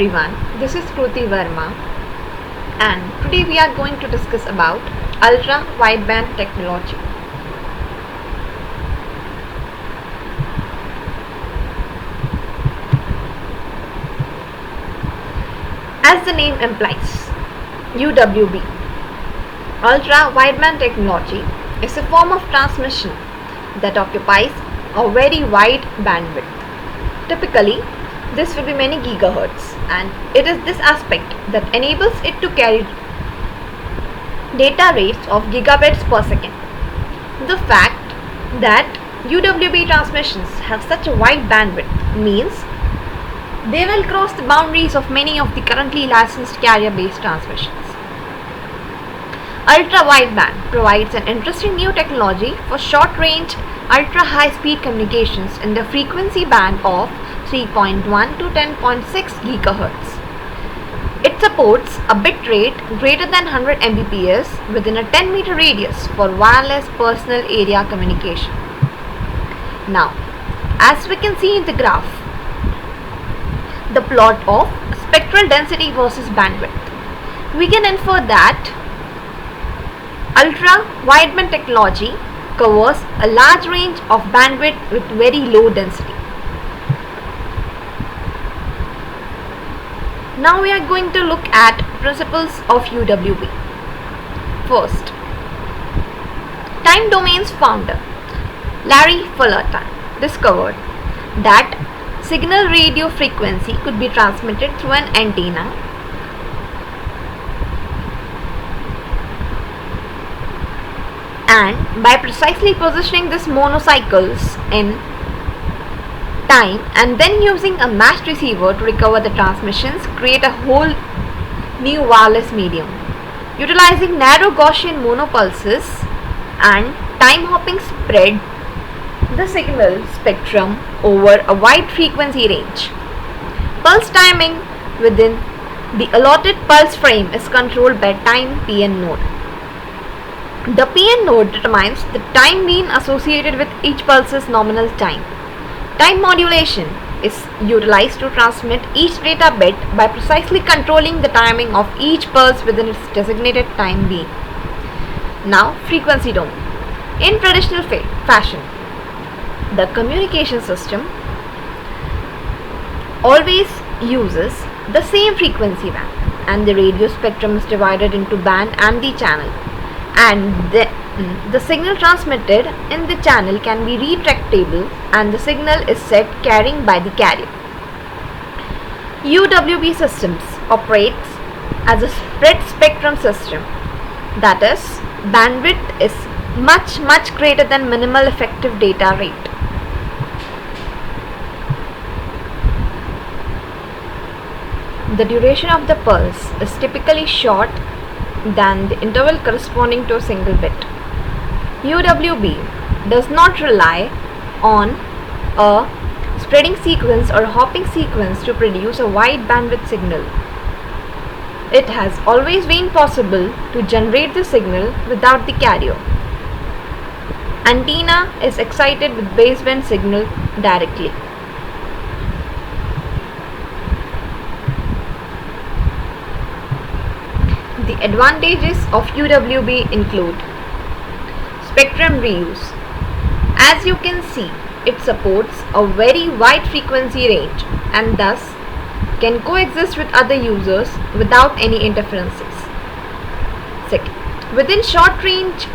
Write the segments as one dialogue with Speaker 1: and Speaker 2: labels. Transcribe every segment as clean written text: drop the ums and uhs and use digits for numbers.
Speaker 1: Everyone, this is Kruti Verma and today we are going to discuss about ultra wideband technology. As the name implies, UWB, ultra wideband technology, is a form of transmission that occupies a very wide bandwidth. Typically, this will be many gigahertz, and it is this aspect that enables it to carry data rates of gigabits per second. The fact that UWB transmissions have such a wide bandwidth means they will cross the boundaries of many of the currently licensed carrier-based transmissions. Ultra-wideband provides an interesting new technology for short-range, ultra-high-speed communications in the frequency band of 3.1 to 10.6 GHz. It supports a bit rate greater than 100 Mbps within a 10-meter radius for wireless personal area communication. Now, as we can see in the graph, the plot of spectral density versus bandwidth, we can infer that ultra wideband technology covers a large range of bandwidth with very low density. Now we are going to look at principles of UWB. First, time domain's founder, Larry Fullerton, discovered that signal radio frequency could be transmitted through an antenna and by precisely positioning these monocycles in time and then using a matched receiver to recover the transmissions, create a whole new wireless medium. Utilizing narrow Gaussian monopulses and time hopping spread the signal spectrum over a wide frequency range. Pulse timing within the allotted pulse frame is controlled by time PN node. The PN node determines the time mean associated with each pulse's nominal time. Time modulation is utilized to transmit each data bit by precisely controlling the timing of each pulse within its designated time being. Now, frequency domain. In traditional fashion, the communication system always uses the same frequency band, and the radio spectrum is divided into band and the channel, and the signal transmitted in the channel can be retractable and the signal is set carrying by the carrier. UWB systems operates as a spread spectrum system, that is, bandwidth is much greater than minimal effective data rate. The duration of the pulse is typically short than the interval corresponding to a single bit. UWB does not rely on a spreading sequence or hopping sequence to produce a wide bandwidth signal. It has always been possible to generate the signal without the carrier. Antenna is excited with baseband signal directly. The advantages of UWB include spectrum reuse. As you can see, it supports a very wide frequency range and thus can coexist with other users without any interferences. Second, within short range,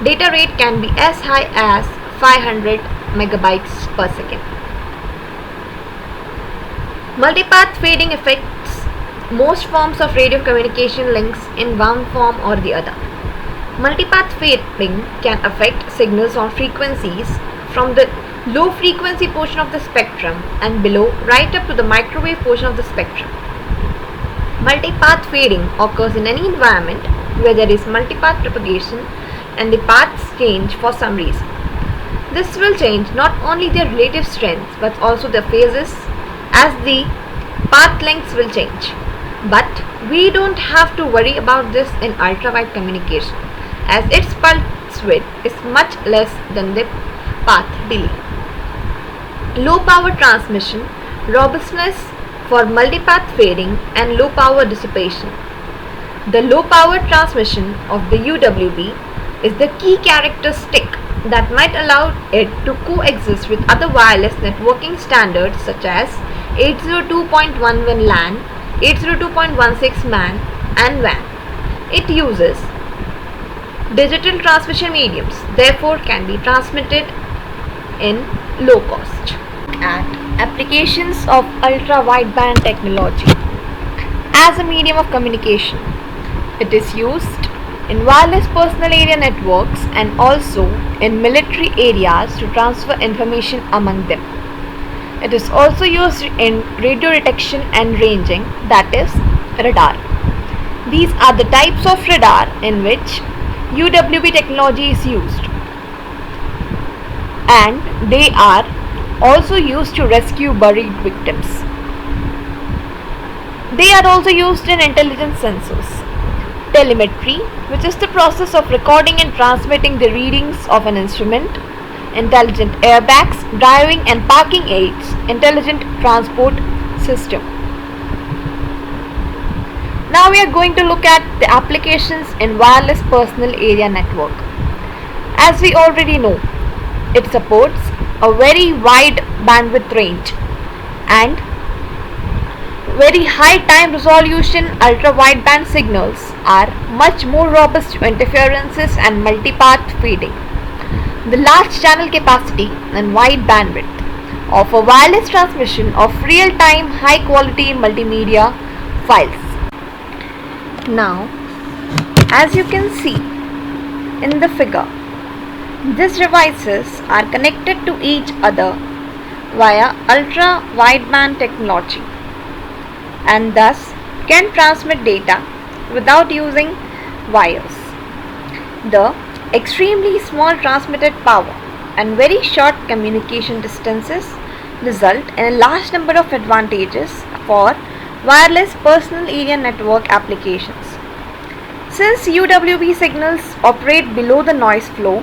Speaker 1: data rate can be as high as 500 megabytes per second. Multipath fading affects most forms of radio communication links in one form or the other. Multipath fading can affect signals on frequencies from the low frequency portion of the spectrum and below right up to the microwave portion of the spectrum. Multipath fading occurs in any environment where there is multipath propagation and the paths change for some reason. This will change not only their relative strengths but also their phases as the path lengths will change. But we don't have to worry about this in ultra-wide communication, as its pulse width is much less than the path delay. Low power transmission, robustness for multipath fading and low power dissipation. The low power transmission of the UWB is the key characteristic that might allow it to coexist with other wireless networking standards such as 802.11 LAN, 802.16 MAN and WAN. It uses digital transmission mediums, therefore can be transmitted in low cost. At applications of ultra-wideband technology as a medium of communication. It is used in wireless personal area networks and also in military areas to transfer information among them. It is also used in radio detection and ranging, that is radar. These are the types of radar in which UWB technology is used, and they are also used to rescue buried victims. They are also used in intelligence sensors, telemetry, which is the process of recording and transmitting the readings of an instrument, intelligent airbags, driving and parking aids, intelligent transport system. Now we are going to look at the applications in wireless personal area network. As we already know, it supports a very wide bandwidth range and very high time resolution. Ultra wideband signals are much more robust to interferences and multipath feeding. The large channel capacity and wide bandwidth offer wireless transmission of real-time high-quality multimedia files. Now, as you can see in the figure, these devices are connected to each other via ultra-wideband technology and thus can transmit data without using wires. The extremely small transmitted power and very short communication distances result in a large number of advantages for wireless personal area network applications. Since UWB signals operate below the noise flow,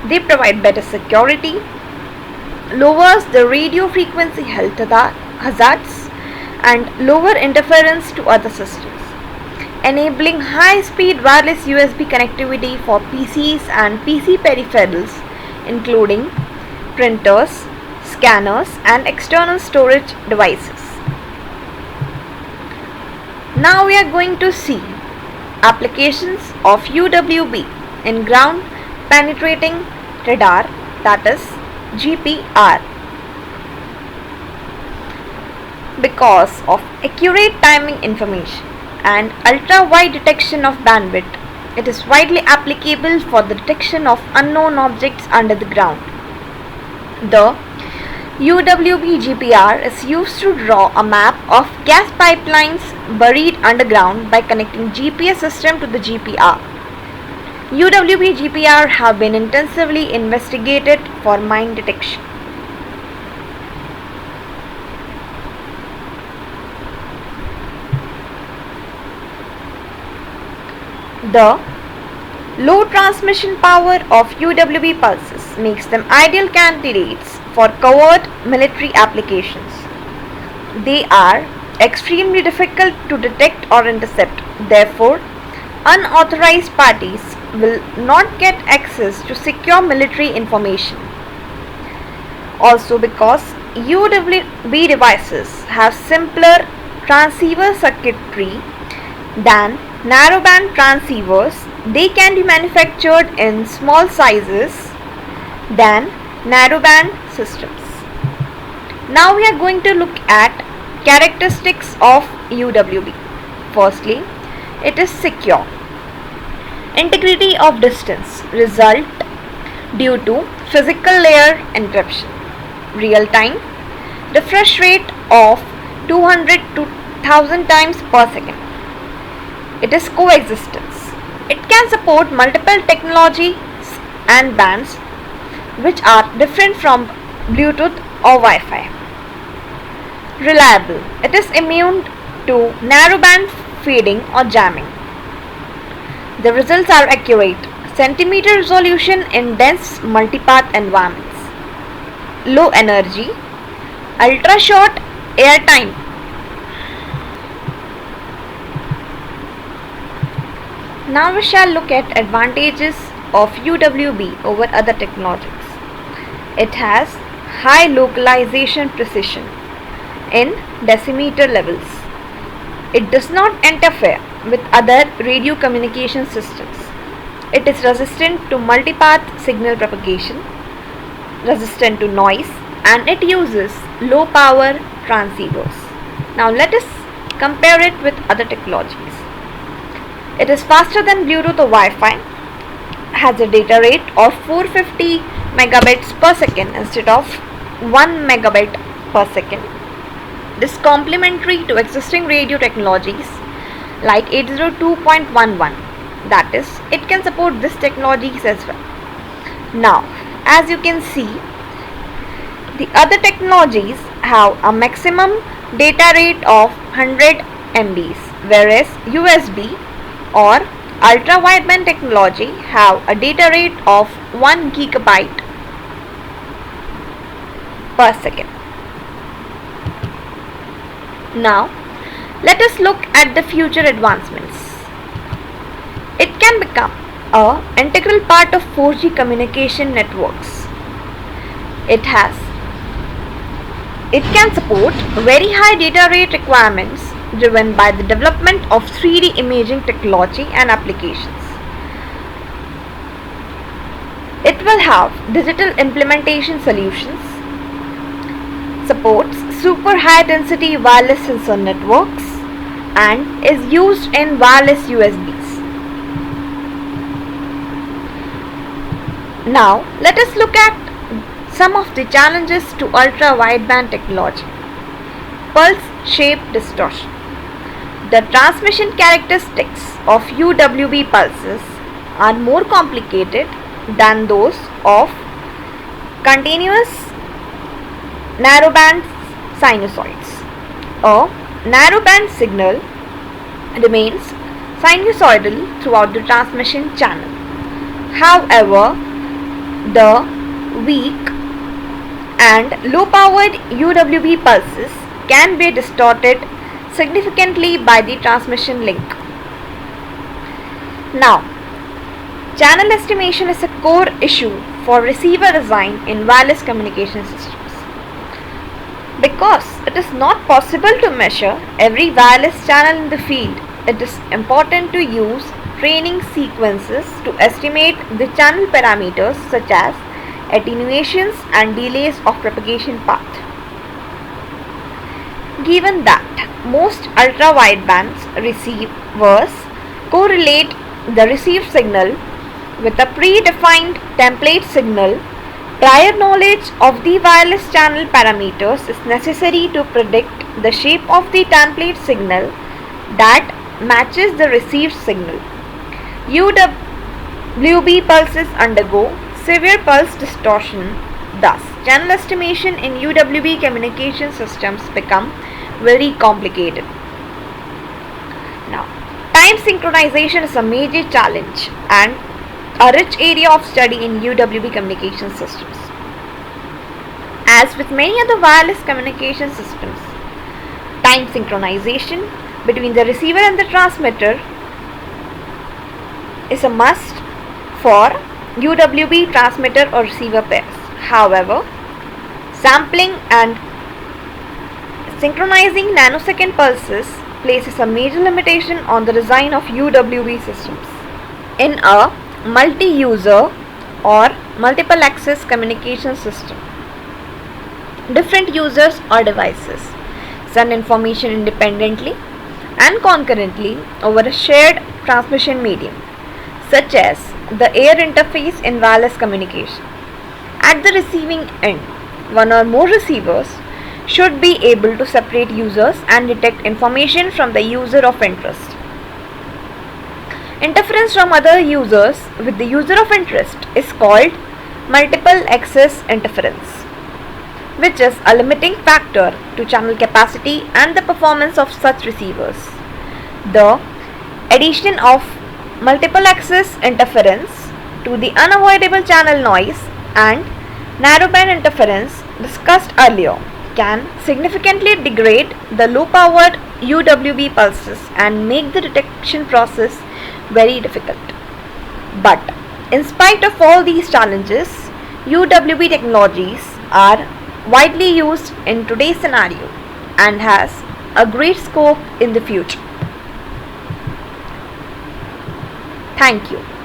Speaker 1: they provide better security, lowers the radio frequency health hazards, and lower interference to other systems, enabling high-speed wireless USB connectivity for PCs and PC peripherals, including printers, scanners, and external storage devices. Now we are going to see applications of UWB in ground penetrating radar, that is GPR. Because of accurate timing information and ultra-wide detection of bandwidth, it is widely applicable for the detection of unknown objects under the ground. The UWB GPR is used to draw a map of gas pipelines buried underground by connecting GPS system to the GPR. UWB GPR have been intensively investigated for mine detection. The low transmission power of UWB pulses makes them ideal candidates for covert military applications. They are extremely difficult to detect or intercept. Therefore, unauthorized parties will not get access to secure military information. Also, because UWB devices have simpler transceiver circuitry than narrowband transceivers, they can be manufactured in small sizes than narrowband systems. Now we are going to look at characteristics of UWB. Firstly, it is secure. Integrity of distance result due to physical layer encryption. Real time refresh rate of 200 to 1000 times per second. It is coexistence. It can support multiple technologies and bands which are different from Bluetooth or Wi-Fi. Reliable. It is immune to narrowband feeding or jamming. The results are accurate. Centimeter resolution in dense multipath environments. Low energy. Ultra short airtime. Now we shall look at advantages of UWB over other technologies. It has high localization precision in decimeter levels. It does not interfere with other radio communication systems. It is resistant to multipath signal propagation, resistant to noise, and it uses low power transceivers. Now let us compare it with other technologies. It is faster than Bluetooth or Wi-Fi, has a data rate of 450 megabits per second instead of 1 megabit per second. It is complementary to existing radio technologies like 802.11. That is, it can support these technologies as well. Now, as you can see, the other technologies have a maximum data rate of 100 MBs, whereas USB or ultra wideband technology have a data rate of 1 gigabyte per second. Now, let us look at the future advancements. It can become an integral part of 4G communication networks. It can support very high data rate requirements driven by the development of 3D imaging technology and applications. It will have digital implementation solutions, supports super high density wireless sensor networks, and is used in wireless USBs. Now, let us look at some of the challenges to ultra wideband technology. Pulse shape distortion. The transmission characteristics of UWB pulses are more complicated than those of continuous narrowband sinusoids. A narrowband signal remains sinusoidal throughout the transmission channel. However, the weak and low-powered UWB pulses can be distorted significantly by the transmission link. Now, channel estimation is a core issue for receiver design in wireless communication systems. Because it is not possible to measure every wireless channel in the field, it is important to use training sequences to estimate the channel parameters such as attenuations and delays of propagation path. Given that most ultra-wideband receivers correlate the received signal with a predefined template signal, prior knowledge of the wireless channel parameters is necessary to predict the shape of the template signal that matches the received signal. UWB pulses undergo severe pulse distortion. Thus, channel estimation in UWB communication systems become very complicated. Now, time synchronization is a major challenge and a rich area of study in UWB communication systems. As with many other wireless communication systems, time synchronization between the receiver and the transmitter is a must for UWB transmitter or receiver pairs. However, sampling and synchronizing nanosecond pulses places a major limitation on the design of UWB systems. In a multi-user or multiple access communication system, different users or devices send information independently and concurrently over a shared transmission medium, such as the air interface in wireless communication. At the receiving end, one or more receivers should be able to separate users and detect information from the user of interest. Interference from other users with the user of interest is called multiple access interference, which is a limiting factor to channel capacity and the performance of such receivers. The addition of multiple access interference to the unavoidable channel noise and narrowband interference discussed earlier can significantly degrade the low-powered UWB pulses and make the detection process very difficult. But in spite of all these challenges, UWB technologies are widely used in today's scenario and has a great scope in the future. Thank you.